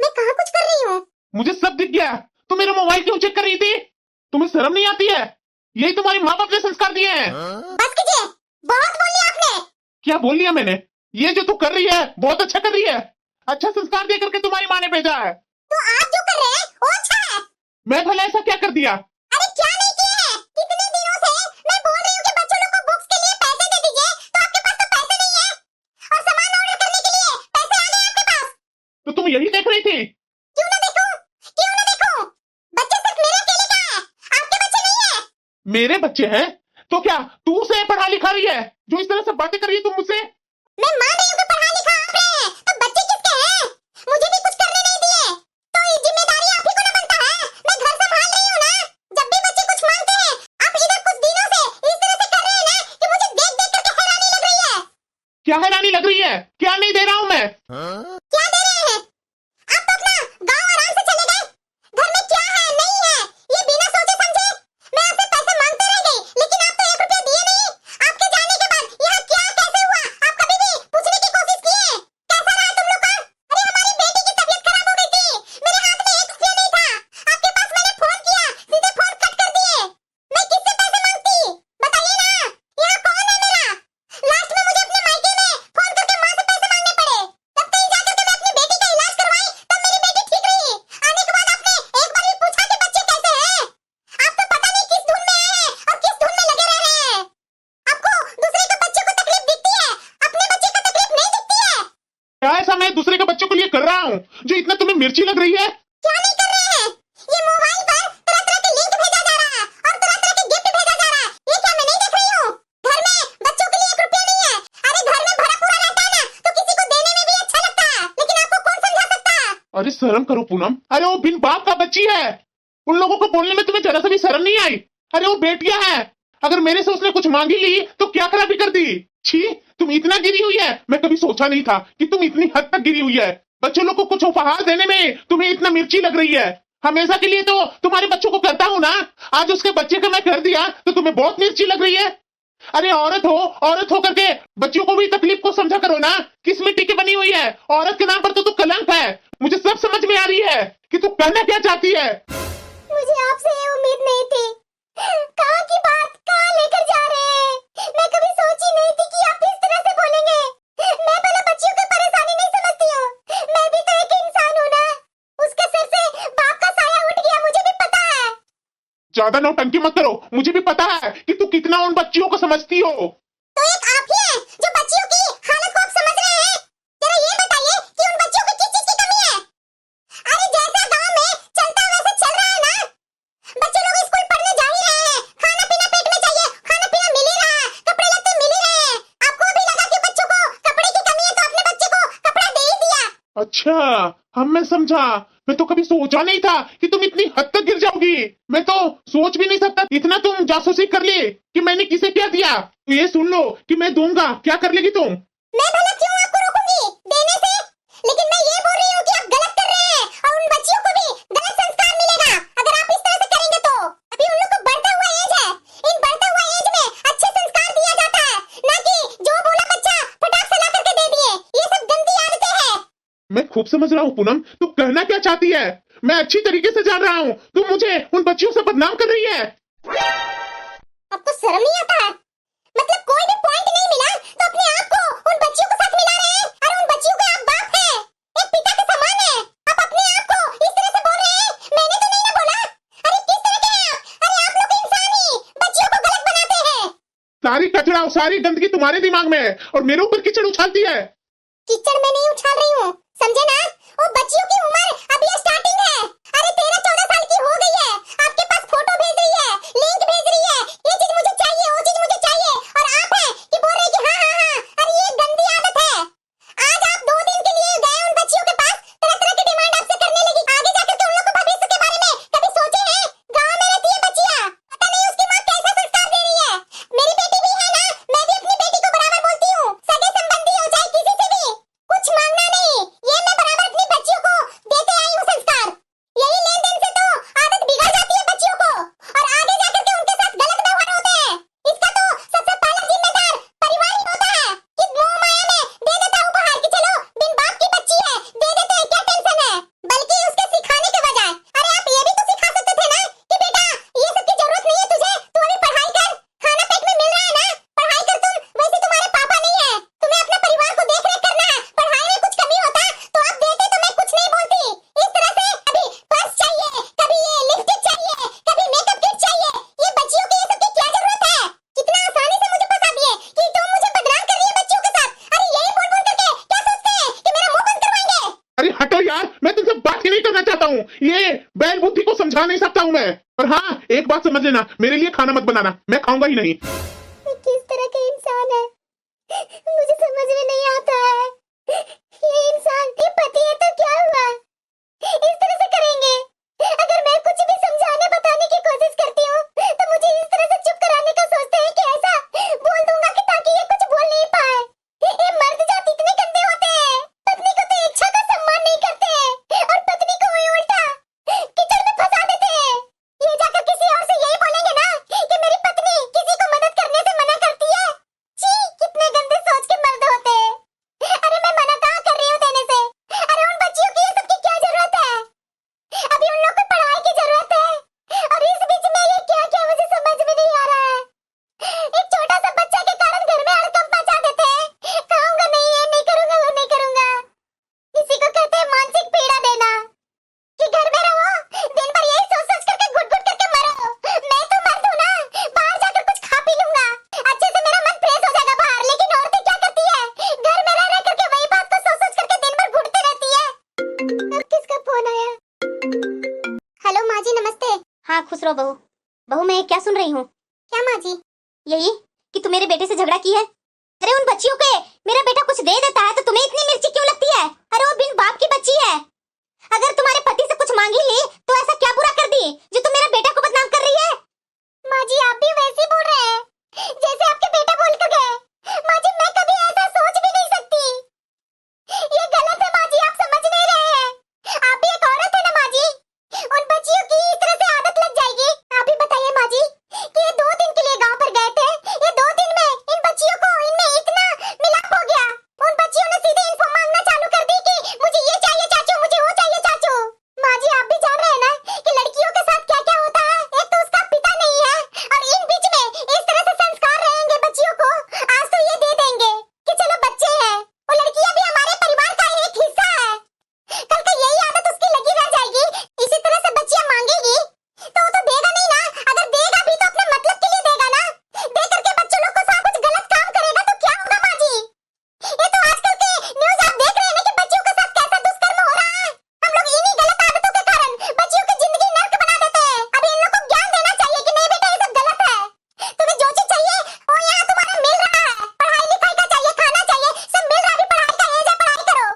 मैं कहाँ कुछ कर रही हूँ? मुझे सब दिख गया। तुम मेरा मोबाइल क्यों चेक कर रही थी? तुम्हें शर्म नहीं आती है? यही तुम्हारी माँ बाप ने संस्कार दिए हैं। बस कीजिए, बहुत बोल लिया आपने। क्या बोल लिया मैंने? ये जो तू कर रही है बहुत अच्छा कर रही है। अच्छा संस्कार दे करके तुम्हारी माँ ने भेजा है। तो आप जो कर रहे हैं वो अच्छा है। मैं भला ऐसा क्या कर दिया? अरे क्या नहीं किए हैं? कितने दिनों से मैं बोल रही हूँ कि बच्चों लोग को बुक्स के लिए पैसे दे दीजिए, तो आपके पास तो पैसे नहीं है, और सामान ऑर्डर करने के लिए पैसे आ गए आपके पास। तो तुम यही देख रही थी? क्यों ना देखूं? क्यों ना देखूं? बच्चे सिर्फ मेरे अकेले का है, आपके बच्चे नहीं है। मेरे बच्चे हैं तो क्या तू उसे पढ़ा लिखा रही है जो इस तरह से बातें कर रही है तुम मुझसे? मैं मान रही हूँ कि पढ़ा लिखा आपने है, तो बच्चे किसके हैं? मुझे भी कुछ करने नहीं दिए, तो ये जिम्मेदारी आप ही को ना बनता है? मैं घर संभाल रही हूँ ना। जब भी बच्चे कुछ मांगते हैं आप इधर कुछ दिनों से इस तरह से कर रहे हैं ना कि मुझे देख देख करके हैरानी लग रही है। क्या हैरानी लग रही है? क्या नहीं दे रहा हूँ मैं? क्या दे रहे हैं? आप तो अपना गांव आराम से चले गए। घर में क्या है नहीं है ये बिना सोचे समझे मैं आपसे पैसे मांगते रह गई, लेकिन आप तो 1 रुपया दिए नहीं। आपके जाने के बाद यहाँ क्या कैसे हुआ आप कभी भी पूछने की कोशिश किए? कैसा रहा तुम लोग का? अरे हमारी बेटी की तबीयत खराब हो गई थी, मेरे हाथ में 1 रुपया हूँ जो इतना तुम्हें मिर्ची लग रही है? क्या नहीं कर रहे हैं? ये मोबाइल पर तरह तरह के लिंक भेजा जा रहा है और तरह तरह के गिफ्ट भेजा जा रहा है। ये क्या मैं नहीं देख रही हूँ? घर में बच्चों के लिए 1 रुपया नहीं है। अरे घर में भरा पूरा रहता है ना, तो किसी को देने में भी अच्छा लगता है, लेकिन आपको कौन समझा सकता है? अरे शर्म करो पूनम, अरे वो बिन बाप का बच्ची है, उन लोगों को बोलने में तुम्हें जरा सा भी शर्म नहीं आई? अरे वो बेटियां हैं, अगर मेरे से उसने कुछ मांगी ली तो क्या खराबी कर दी? छी, तुम इतना गिरी हुई है, मैं कभी सोचा नहीं था कि तुम इतनी हद तक गिरी हुई है। बच्चों लोग को कुछ उपहार देने में तुम्हें इतना मिर्ची लग रही है। हमेशा के लिए तो तुम्हारे बच्चों को करता हूँ ना, आज उसके बच्चे का मैं कर दिया तो तुम्हें बहुत मिर्ची लग रही है। अरे औरत हो, औरत होकर के बच्चों को भी तकलीफ को समझा करो ना, किस मिट्टी की बनी हुई है? औरत के नाम पर तो तू कलंक है। मुझे सब समझ में आ रही है कि तू करना क्या चाहती है। मुझे आपसे ये उम्मीद नहीं थी। कहाँ की बात कहाँ लेकर जा रहे हैं? मैं कभी सोची नहीं थी कि आप इस तरह से बोलेंगे। मैं भला बच्चियों की परेशानी नहीं समझती हूँ, मैं भी तो एक इंसान हूँ ना। उसके सर से बाप का साया उठ गया, मुझे भी पता है। ज्यादा नौटंकी मत करो, मुझे भी पता है कि तू कितना उन बच्चियों को समझती हो। तो एक आप ही हैं जो बच्चियों की हालत को आप समझ रहे हैं। जरा ये बताइए कि उन बच्चियों को किस चीज की कमी है? अरे जैसा गांव में चलता है वैसे चल रहा है ना। बच्चे लोग स्कूल पढ़ने जा ही रहे हैं, खाना पीना पेट में चाहिए, खाना पीना मिल ही रहा है, कपड़े लत्ते मिल ही रहे हैं। आपको अभी लगा कि बच्चों को कपड़े की कमी है तो आपने बच्चे को कपड़ा दे ही दिया। अच्छा, हम मैं समझा। मैं तो कभी सोचा नहीं था कि तुम इतनी हद तक गिर जाओगी। मैं तो सोच भी नहीं सकता इतना तुम जासूसी कर लिए कि मैंने किसे क्या दिया। तो ये सुन लो कि मैं दूंगा, क्या कर लेगी तुम? मैं भला क्यों आपको रोकूंगी देने से? लेकिन मैं ये बोल रही हूँ कि आप गलत कर रहे हैं और उन बच्चियों को भी गलत संस्कार मिलेगा अगर आप इस तरह से करेंगे तो। अभी उन लोग को बढ़ता हुआ एज है, इन बढ़ता हुआ एज में अच्छे संस्कार दिया जाता है, ना कि जो बोला बच्चा फटाक से ला करके दे दिए। ये सब गंदी आदतें हैं। मैं खूब समझ रहा हूँ पूनम, तू कहना क्या चाहती है, मैं अच्छी तरीके से जान रहा हूँ। तुम मुझे उन बच्चियों से बदनाम कर रही है। आपको शर्म नहीं आता है? मतलब कोई भी पॉइंट नहीं मिला तो अपने आप को उन बच्चियों के साथ मिला रहे हैं। अरे उन बच्चियों का आप बाप हैं, एक पिता के समान है। आप अपने आप को इस तरह से बोल रहे हैं, मैंने तो नहीं ना बोला। अरे किस तरह के हैं आप? अरे आप लोग इंसान ही बच्चियों को गलत बनाते हैं। सारी कचरा और सारी गंदगी तुम्हारे दिमाग में है और मेरे ऊपर कीचड़ उछालती है। कीचड़ में नहीं उछाल रही हूँ, समझे ना? वो बच्चियों की उम्र अभी स्टार्टिंग है। अरे 13-14 साल की हो गई है, आपके पास फोटो भेज रही है, लिंक भेज रही है, ये चीज मुझे चाहिए, वो चीज मुझे चाहिए, और आप हैं कि बोल रहे हैं कि हाँ हाँ हाँ। अरे ये गंदी आदत है। आज आप 2 दिन के लिए गए उन बच्चियों के पास, तरह तरह की डिमांड आपसे करने लगी। आगे जाकर के उन लोग को भविष्य के बारे में कभी सोचे हैं? गाँव में रहती है बच्चियाँ, पता नहीं उसकी माँ कैसा संस्कार दे रही है। मेरी बेटी भी है ना, मैं भी अपनी बेटी को बराबर बोलती हूँ, सगे संबंधी हो चाहे किसी से भी कुछ मांगना नहीं। ये मैं बराबर अपनी बच्चियों को देते आई हूँ संस्कार। यही लेन देन से तो आदत बिगड़ जाती है बच्चियों को और आगे जाकर के उनके साथ गलत व्यवहार होते हैं। इसका तो सबसे पहला जिम्मेदार परिवार ही होता है कि मोह माया में दे देता है उपहार कि चलो बिन बाप की बच्ची है, दे देते हैं, क्या टेंशन है। बल्कि उसके सिखाने के बजाय अरे आप ये भी तो सिखा सकते थे ना कि बेटा ये सब की जरूरत नहीं है तुझे, तू अभी पढ़ाई कर, खाना पेट में मिल रहा है ना, पढ़ाई कर तुम। वैसे तुम्हारे पापा नहीं है, तुम्हें अपना परिवार को देख रेख करना है, पढ़ाई में कुछ कमी होता तो आप देते तो मैं कुछ नहीं बोलती। इस तरह से कभी पर्स चाहिए, कभी ये लिपस्टिक चाहिए, कभी मेकअप किट चाहिए, ये बच्चियों की ये सब की क्या जरूरत है? कितना आसानी से मुझे फंसा दिए कि तुम मुझे बदनाम कर रही है बच्चियों के साथ। अरे यही बोल बोल करके क्या सोचते हैं कि मेरा मुंह बंद करवाएंगे? अरे हटो यार, मैं तुमसे बात ही नहीं करना चाहता हूँ। ये बैल बुद्धि को समझा नहीं सकता हूँ मैं। और हाँ, एक बात समझ लेना, मेरे लिए खाना मत बनाना, मैं खाऊंगा ही नहीं। ये किस तरह के इंसान है मुझे समझ में नहीं आता है। ये इंसान ये पति है तो क्या हुआ, इस तरह से करेंगे? अगर मैं कुछ भी समझाने बताने की कोशिश करती हूँ तो मुझे इस तरह से चुप कराने का सोचते हैं कि ऐसा बोल दूंगा कि ताकि ये कुछ बोल नहीं पाए। ये मर्द जात इतने गंदे होते हैं, पत्नी को तो इच्छा का सम्मान नहीं करते हैं और पत्नी को वही उल्टा कीचड़ में फंसा देते हैं। ये जाकर किसी और से यही बोलेंगे ना कि मेरी पत्नी किसी को मदद करने से मना करती है। छी, कितने गंदे सोच के मर्द होते हैं। अरे मैं मना कहाँ कर रही हूँ देने से? अरे उन बच्चियों की ये सब की क्या जरूरत है? खुश रहो बहू। बहू मैं क्या सुन रही हूँ? क्या माँ जी? यही कि तुम मेरे बेटे से झगड़ा की है। अरे उन बच्चियों के मेरा बेटा कुछ दे देता है तो तुम्हें इतनी मिर्ची क्यों लगती है? अरे वो बिन बाप की बच्ची है। अगर तुम्हारे पति से कुछ मांगी ली तो ऐसा क्या बुरा कर दी जो तुम मेरे बेटा को बदनाम कर रही है? माँ जी आप भी वैसे ही बोल रहे हैं जैसे आपके बेटा बोल कर गए। माँ जी मैं कभी ऐसा सोच भी नहीं सकती। ये गलत है माँ जी, आप समझ नहीं रहे हैं। आप भी एक औरत है ना माँ जी, उन बच्चियों की इस तरह से आदत लग जाएगी। आप ही बताइए माँ जी कि ये 2 दिन के लिए गांव पर गए थे, ये 2 दिन में इन बच्चियों को इनमें इतना मिलाप हो गया। उन बच्चियों ने सीधे इन्फो मांगना चालू कर दी कि मुझे ये चाहिए चाचू, मुझे वो चाहिए चाचू। माँ जी आप भी जान रहे हैं ना कि लड़कियों के साथ क्या क्या होता है। एक तो उसका पिता नहीं है और इन बीच में इस तरह से संस्कार रहेंगे बच्चियों को। आज तो ये दे देंगे कि चलो बच्चे हैं, वो लड़कियां भी हमारे परिवार का एक हिस्सा है। कल को यही आदत उसकी लगी रह जाएगी, इसी तरह से बच्चियां मांगेगी तो वो तो देगा नहीं ना। अगर देगा भी तो अपने मतलब के लिए देगा ना, दे करके बच्चों लोग को सारा कुछ गलत काम करेगा तो क्या होगा माँ जी? ये तो आजकल के न्यूज़ आप देख रहे हैं ना कि बच्चियों के साथ कैसा दुष्कर्म हो रहा है। हम लोग इन्हीं गलत आदतों के कारण बच्चियों की जिंदगी नर्क बना देते हैं। अब इन लोग को ज्ञान देना चाहिए कि नहीं बेटा ये सब गलत है। तुम्हें जो चीज चाहिए वो यहाँ तुम्हारा मिल रहा है। पढ़ाई लिखाई का चाहिए, खाना चाहिए, सब मिल रहा है। अभी पढ़ाई का एज है, पढ़ाई करो।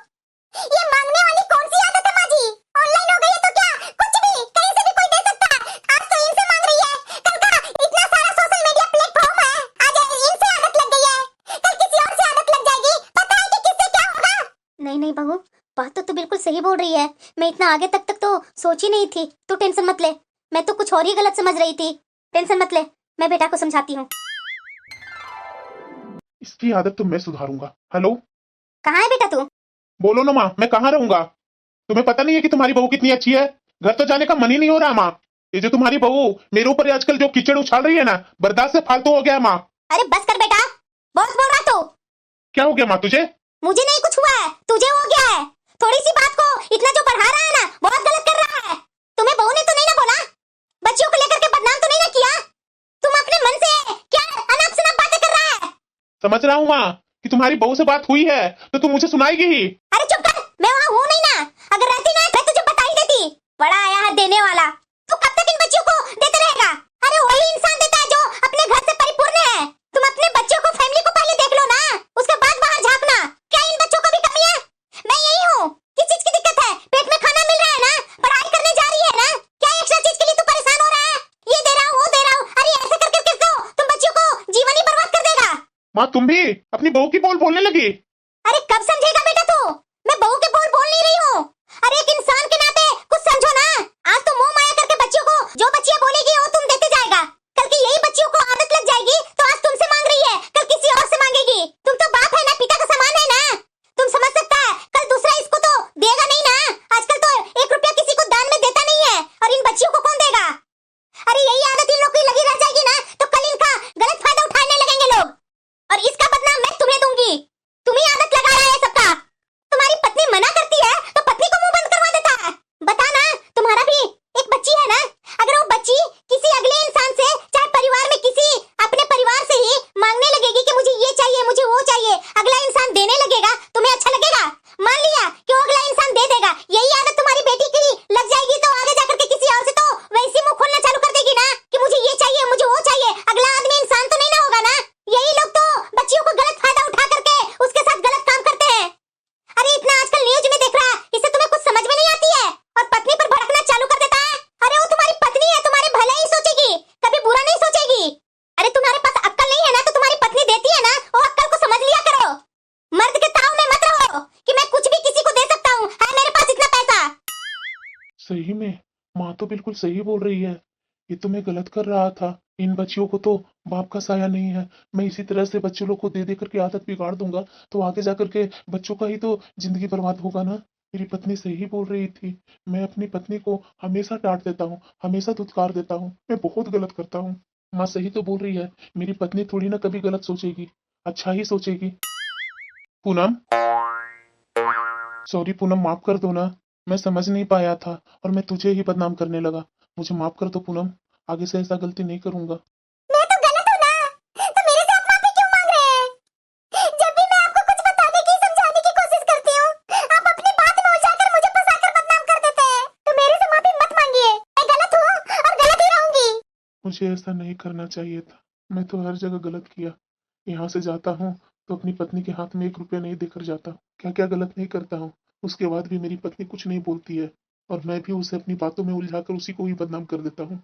ये मांगने वाली कौन सी आदत है माँ जी? ऑनलाइन हो गई है तो क्या कुछ भी कहीं से भी कोई दे सकता है। आज तो इनसे मांग रही है, कल का इतना सारा सोशल मीडिया प्लेटफॉर्म है, आज इनसे आदत लग गई है, कल किसी और से आदत लग जाएगी। पता है कि किससे क्या होगा? नहीं नहीं बहू, बात तो बिल्कुल सही बोल रही है। मैं इतना आगे तक तो सोची नहीं थी। तू टेंशन मत ले, मैं तो कुछ और ही गलत समझ रही थी। टेंशन मत ले, मैं बेटा को समझाती हूँ। इसकी आदत तो मैं सुधारूंगा। हेलो, कहाँ है बेटा तू? बोलो ना माँ, मैं कहाँ रहूंगा? तुम्हें पता नहीं है कि तुम्हारी बहू कितनी अच्छी है? घर तो जाने का मन ही नहीं हो रहा माँ। ये जो तुम्हारी बहू मेरे ऊपर आजकल जो कीचड़ उछाल रही है ना, बर्दाश्त से फालतू हो गया है माँ। अरे बस कर बेटा, बहुत बोल रहा तू। क्या हो गया माँ तुझे? मुझे नहीं कुछ हुआ है, तुझे हो गया है। थोड़ी सी बात को इतना जो बढ़ा रहा है ना, बहुत गलत कर रहा है। तुम्हें बहू ने तो नहीं ना बोला, बच्चियों को लेकर के बदनाम तो नहीं ना किया? तुम अपने मन से क्या अनाप शनाप बातें कर रहा है? समझ रहा हूँ माँ कि तुम्हारी बहू से बात हुई है तो तुम मुझे सुनाएगी ही। अरे चुप कर, मैं वहाँ हूँ नहीं ना। अगर रहती ना मैं तुझे बता ही देती। बड़ा आया है देने वाला। तू कब तक इन बच्चियों को देते रहेगा? अरे वही इंसान देता है जो अपने घर से परिपूर्ण है। तुम अपने बच्चों को, फैमिली को पहले देख लो ना, उसके बाद बाहर झांकना। क्या इन बच्चों को भी कमी है? मैं यही हूँ। किस चीज की दिक्कत है? पेट में खाना मिल रहा है ना, पढ़ाई करने जा रही है ना, क्या एक्स्ट्रा चीज के लिए तू परेशान हो रहा है? ये दे रहा हूँ, वो दे रहा हूँ। अरे ऐसे करके किसको तुम बच्चियों को जीवन ही बर्बाद कर देगा। माँ तुम भी अपनी बहू की बोल बोलने लगी। अरे कब समझेगा बेटा तू? मैं बहू के बोल नहीं रही हूँ। अरे एक इंसान के नाते कुछ समझो ना। आज तो मोह माया करके बच्चियों को जो बच्चियां बोलेगी वो तुम देते जाएगा। कल की यही बच्चियों को आदत लग जाएगी तो आज तुमसे मांग रही है, कल किसी और से मांगेगी। तुम तो बाप है ना, पिता का समान है ना। तुम समझ सकता है, कल दूसरा इसको तो देगा नहीं ना। आजकल तो 1 रुपया किसी को दान में देता नहीं है, और इन बच्चियों को कौन देगा? अरे यही आदत इन लोग की लगी रह जाएगी ना तो कल इनका गलत फायदा उठाने लगेंगे लोग, और इसका बदनाम मैं तुम्हें दूंगी। तुम ही आदत लगा रहा है सबका। तुम्हारी पत्नी मना करती है तो पत्नी को मुंह बंद करवा देता है। बता ना, तुम्हारा भी एक बच्ची है ना, अगर वो बच्ची किसी अगले इंसान से, चाहे परिवार में किसी अपने परिवार से ही मांगने लगेगी कि मुझे ये चाहिए, मुझे वो चाहिए, अगला इंसान देने लगेगा, तुम्हें अच्छा लगेगा? मान लिया कि वो अगला इंसान दे देगा, यही आदत तुम्हारी बेटी की लग जाएगी तो आगे जाकर के किसी और से तो वैसे मुंह खोलना चालू कर देगी ना कि मुझे ये चाहिए, मुझे वो चाहिए। अगला आदमी इंसान तो नहीं ना होगा ना। यही लोग तो बच्चियों को गलत फायदा उठा करके उसके साथ गलत काम करते हैं। अरे इतना आजकल न्यूज में देख रहा है, इससे तुम्हें कुछ समझ में नहीं आती है और पत्नी पर भड़कना चालू कर देता है। अरे वो तुम्हारी पत्नी है, तुम्हारे भले ही सोचेगी, कभी बुरा नहीं सोचेगी। अरे तुम्हारे पास अक्ल नहीं है ना तो तुम्हारी पत्नी देती है ना, वो अक्ल को समझ लिया करो। मर्द के ताव में मत रहो कि मैं कुछ भी किसी को दे सकता हूँ, है मेरे पास इतना पैसा। सही में माँ तो बिल्कुल सही बोल रही है। ये तो मैं गलत कर रहा था। इन बच्चियों को तो बाप का साया नहीं है। मैं इसी तरह से बच्चों लोग को दे दे करके आदत बिगाड़ दूंगा तो आगे जाकर के बच्चों का ही तो जिंदगी बर्बाद होगा ना। मेरी पत्नी सही बोल रही थी। मैं अपनी पत्नी को हमेशा डांट देता हूँ, हमेशा धुतकार देता हूँ। मैं बहुत गलत करता हूँ। माँ सही तो बोल रही है। मेरी पत्नी थोड़ी ना कभी गलत सोचेगी, अच्छा ही सोचेगी। पूनम, सॉरी पूनम, माफ कर दो ना। मैं समझ नहीं पाया था और मैं तुझे ही बदनाम करने लगा। मुझे माफ कर दो पूनम, आगे से ऐसा गलती नहीं करूंगा। मैं तो गलत हूँ ना, तो मेरे से आप माफी क्यों मांग रहे हैं? जब भी मैं आपको कुछ बताने की, समझाने की कोशिश करती हूँ, आप अपनी बात में उलझाकर मुझे फंसाकर बदनाम कर देते हैं। तो मेरे से माफी मत मांगिए। मैं गलत हूँ और गलत ही रहूंगी। मुझे ऐसा नहीं करना चाहिए था। मैं तो हर जगह गलत किया। यहाँ से जाता हूँ तो अपनी पत्नी के हाथ में 1 रुपया नहीं देकर जाता हूँ। क्या क्या गलत नहीं करता हूँ। उसके बाद भी मेरी पत्नी कुछ नहीं बोलती है और मैं भी उसे अपनी बातों में उलझाकर उसी को ही बदनाम कर देता हूँ।